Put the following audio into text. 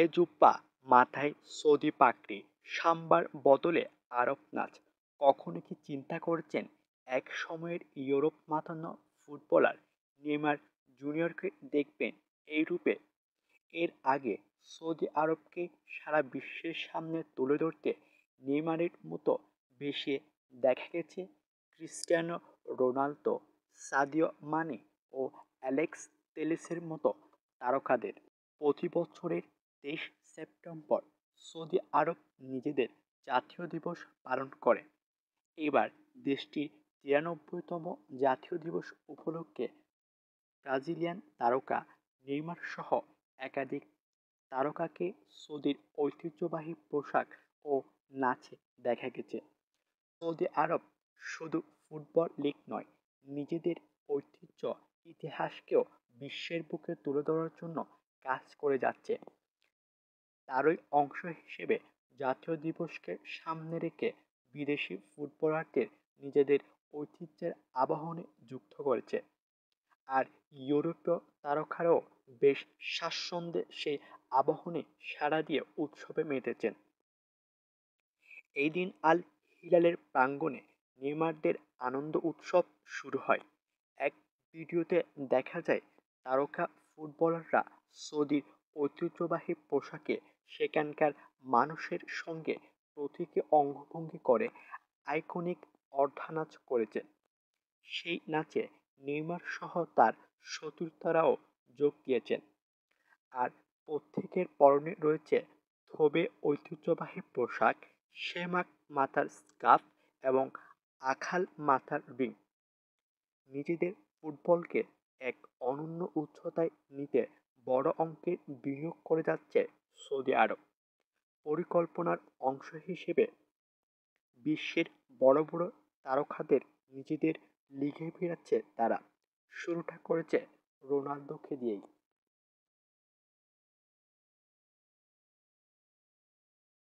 গায়ে জুব্বা, মাথায় সৌদি পাগড়ি, সাম্বার বদলে আরব নাচ। কখনো কি চিন্তা করেছেন এক সময়ের ইউরোপ মাতানো ফুটবলার নেইমার জুনিয়রকে দেখবেন এই রূপে? এর আগে সৌদি আরবকে সারা বিশ্বের সামনে তুলে ধরতে নেইমারের মতো বেশি দেখা গেছে ক্রিস্টিয়ানো রোনালদো, সাদিও মানে ও অ্যালেক্স তেলেসের মতো তারকাদের। প্রতি বছরের 23 সেপ্টেম্বর সৌদি আরব নিজেদের জাতীয় দিবস পালন করে। এবার দেশটির 93তম জাতীয় দিবস উপলক্ষে ব্রাজিলিয়ান তারকা নেইমার সহ একাধিক তারকাকে সৌদির ঐতিহ্যবাহী পোশাক ও নাচে দেখা গেছে। সৌদি আরব শুধু ফুটবল লিগ নয়, নিজেদের ঐতিহ্য ইতিহাসকেও বিশ্বের বুকে তুলে ধরার জন্য কাজ করে যাচ্ছে। তারই অংশ হিসেবে জাতীয় দিবসকে সামনে রেখে বিদেশি ফুটবলারদের নিজেদের ঐতিহ্যের আবাহনে যুক্ত করেছে। আর ইউরোপীয় তারকারাও বেশ স্বাচ্ছন্দ্যে সেই আবাহনে সাড়া দিয়ে উৎসবে মেতেছেন। এই দিন আল হিলালের প্রাঙ্গণে নেইমারদের আনন্দ উৎসব শুরু হয়। এক ভিডিওতে দেখা যায় তারকা ফুটবলাররা সৌদির ঐতিহ্যবাহী পোশাকে সেখানকার মানুষের সঙ্গে প্রতীকী অঙ্গভঙ্গি করে আইকনিক অর্ধনাচ করেছে। সেই নাচে নেইমার সহ তার সতীর্থরাও যোগ দিয়েছেন। আর প্রত্যেকের পরনে রয়েছে থোবে ঐতিহ্যবাহী পোশাক, শেমাক মাথার স্কার্ফ এবং আখাল মাথার রিং। নিজেদের ফুটবলকে এক অনন্য উচ্চতায় নিতে বড় অঙ্কের বিনিয়োগ করে যাচ্ছে সৌদি আরব। পরিকল্পনার অংশ হিসেবে বিশ্বের বড় বড় তারকাদের নিজেদের লিগে ফেরাচ্ছে তারা। শুরুটা করেছে রোনালদোকে দিয়েই।